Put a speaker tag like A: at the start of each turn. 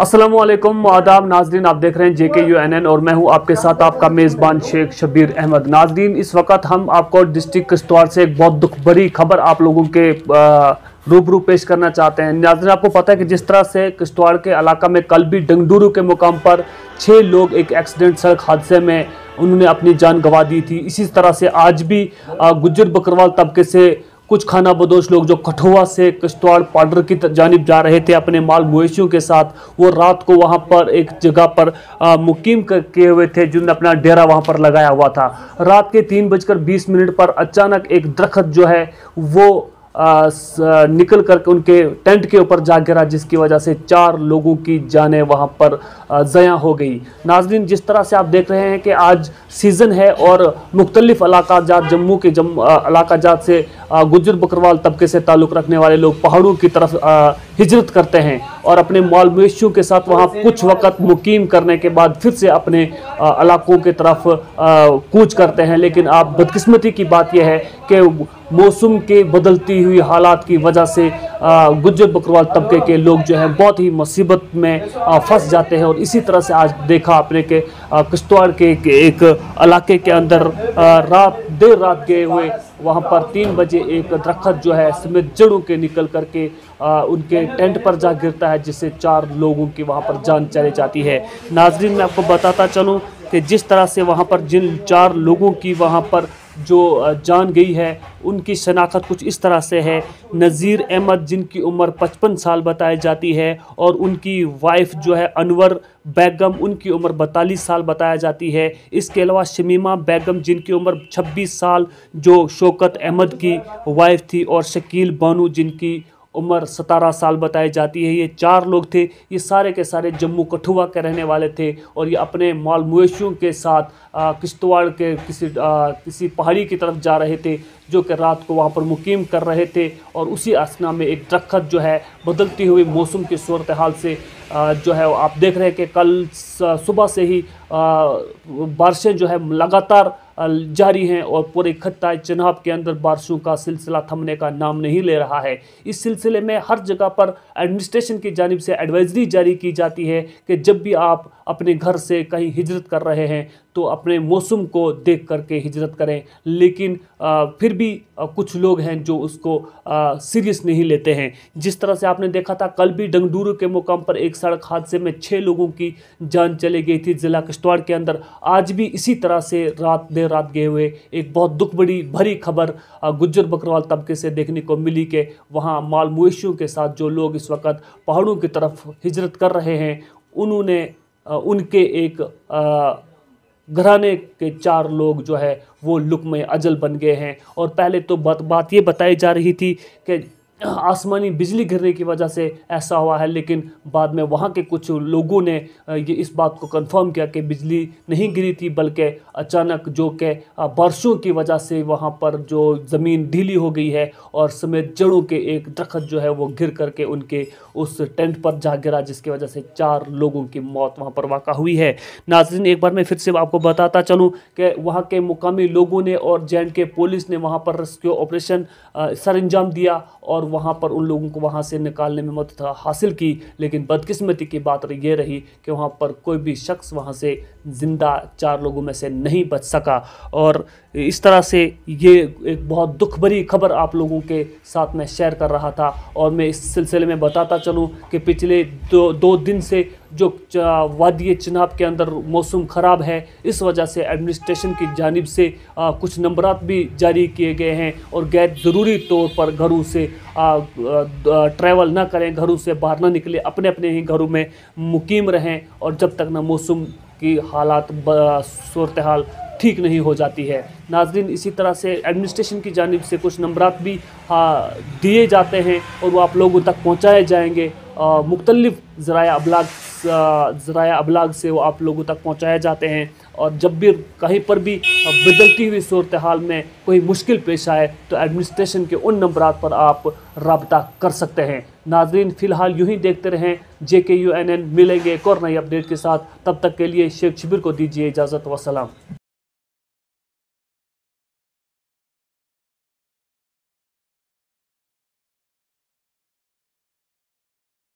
A: अस्सलामुअलैकुम आदाब नाजरीन, आप देख रहे हैं JKUNN और मैं हूं आपके साथ आपका मेज़बान शेख शबीर अहमद। नाजरीन, इस वक्त हम आपको डिस्ट्रिक्ट किश्तवाड़ से एक बहुत दुख भरी खबर आप लोगों के रूबरू पेश करना चाहते हैं। नाजरीन, आपको पता है कि जिस तरह से किश्तवाड़ के इलाका में कल भी डंगडूरू के मुकाम पर 6 लोग एक एक्सीडेंट सड़क हादसे में उन्होंने अपनी जान गंवा दी थी, इसी तरह से आज भी गुज्जर बकरवाल तबके से कुछ खाना बदोश लोग जो कठुआ से किश्तवाड़ पाडर की जानिब जा रहे थे अपने माल मवेशियों के साथ, वो रात को वहां पर एक जगह पर मुकीम किए हुए थे जिन्होंने अपना डेरा वहां पर लगाया हुआ था। रात के 3:20 पर अचानक एक दरख्त जो है वो निकल कर उनके टेंट के ऊपर जा गिरा, जिसकी वजह से 4 लोगों की जानें वहां पर ज़या हो गई। नाजरीन, जिस तरह से आप देख रहे हैं कि आज सीज़न है और मुख्तलिफ इलाका जात जम्मू के इलाका जात से गुज्जर बकरवाल तबके से ताल्लुक़ रखने वाले लोग पहाड़ों की तरफ हिजरत करते हैं और अपने माल मवेशियों के साथ वहाँ कुछ वक़्त मुकीम करने के बाद फिर से अपने इलाकों की तरफ कूच करते हैं। लेकिन आप बदकिस्मती की बात यह है कि मौसम के बदलती हुई हालात की वजह से गुज्जर बकरवाल तबके के लोग जो हैं बहुत ही मुसीबत में फंस जाते हैं। और इसी तरह से आज देखा आपने कि किश्तवाड़ के एक इलाके के अंदर देर रात गए हुए वहाँ पर 3 बजे एक दरख्त जो है समेत जड़ों के निकल करके उनके टेंट पर जा गिरता है, जिससे 4 लोगों की वहाँ पर जान चली जाती है। नाजरीन, मैं आपको बताता चलूँ कि जिस तरह से वहाँ पर जिन 4 लोगों की वहाँ पर जो जान गई है उनकी शनाख्त कुछ इस तरह से है। नज़ीर अहमद, जिनकी उम्र 55 साल बताई जाती है, और उनकी वाइफ जो है अनवर बेगम, उनकी उम्र 42 साल बताया जाती है। इसके अलावा शमीमा बेगम, जिनकी उम्र 26 साल, जो शौकत अहमद की वाइफ थी, और शकील बानू, जिनकी उम्र 17 साल बताई जाती है। ये 4 लोग थे। ये सारे के सारे जम्मू कठुआ के रहने वाले थे और ये अपने माल मवेशियों के साथ किश्तवाड़ के किसी पहाड़ी की तरफ जा रहे थे, जो कि रात को वहाँ पर मुकीम कर रहे थे। और उसी असना में एक दरख्त जो है बदलती हुई मौसम की सूरत हाल से जो है आप देख रहे हैं कि कल सुबह से ही बारिशें जो है लगातार जारी हैं और पूरे खत्ता चिनाब के अंदर बारिशों का सिलसिला थमने का नाम नहीं ले रहा है। इस सिलसिले में हर जगह पर एडमिनिस्ट्रेशन की जानिब से एडवाइजरी जारी की जाती है कि जब भी आप अपने घर से कहीं हिजरत कर रहे हैं तो अपने मौसम को देख करके हिजरत करें। लेकिन फिर भी कुछ लोग हैं जो उसको सीरियस नहीं लेते हैं। जिस तरह से आपने देखा था कल भी डंगडूरू के मुकाम पर एक सड़क हादसे में 6 लोगों की जान चली गई थी ज़िला किश्तवाड़ के अंदर। आज भी इसी तरह से देर रात गए हुए एक बहुत दुख भरी खबर गुज्जर बकरवाल तबके से देखने को मिली कि वहाँ माल मवेशियों के साथ जो लोग इस वक्त पहाड़ों की तरफ हिजरत कर रहे हैं, उन्होंने उनके एक घराने के 4 लोग जो है वो लुक़्मे अजल बन गए हैं। और पहले तो बात ये बताई जा रही थी कि आसमानी बिजली गिरने की वजह से ऐसा हुआ है, लेकिन बाद में वहाँ के कुछ लोगों ने ये इस बात को कंफर्म किया कि बिजली नहीं गिरी थी, बल्कि अचानक जो कि बारिशों की वजह से वहाँ पर जो ज़मीन ढीली हो गई है और समेत जड़ों के एक दरख्त जो है वो गिर करके उनके उस टेंट पर जा गिरा, जिसकी वजह से 4 लोगों की मौत वहाँ पर वाक़ा हुई है। नाज़रीन, एक बार मैं फिर से आपको बताता चलूँ कि वहाँ के मुकामी लोगों ने और JNK पुलिस ने वहाँ पर रेस्क्यू ऑपरेशन सर अंजाम दिया और वहाँ पर उन लोगों को वहाँ से निकालने में मदद हासिल की। लेकिन बदकिस्मती की बात ये रही कि वहाँ पर कोई भी शख्स वहाँ से ज़िंदा 4 लोगों में से नहीं बच सका। और इस तरह से ये एक बहुत दुख भरी खबर आप लोगों के साथ मैं शेयर कर रहा था। और मैं इस सिलसिले में बताता चलूँ कि पिछले 2 दिन से जो वादी चिनाब के अंदर मौसम ख़राब है, इस वजह से एडमिनिस्ट्रेशन की जानिब से कुछ नंबरात भी जारी किए गए हैं और गैर ज़रूरी तौर पर घरों से ट्रैवल ना करें, घरों से बाहर ना निकले, अपने अपने ही घरों में मुकीम रहें और जब तक ना मौसम की हालात सूरत हाल ठीक नहीं हो जाती है। नाजरीन, इसी तरह से एडमिनिस्ट्रेशन की जानिब से कुछ नंबरात भी दिए जाते हैं और वो आप लोगों तक पहुँचाए जाएंगे। मुख्तलिफ ज़राया अबलाग से वो आप लोगों तक पहुँचाए जाते हैं। और जब भी कहीं पर भी बदलती हुई सूरत हाल में कोई मुश्किल पेश आए तो एडमिनिस्ट्रेशन के उन नंबरात पर आप रब्ता कर सकते हैं। नाजरीन, फ़िलहाल यूँ ही देखते रहें JKUNN। मिलेंगे एक और नई अपडेट के साथ, तब तक के लिए शेख शबीर को दीजिए इजाज़त। वसलाम।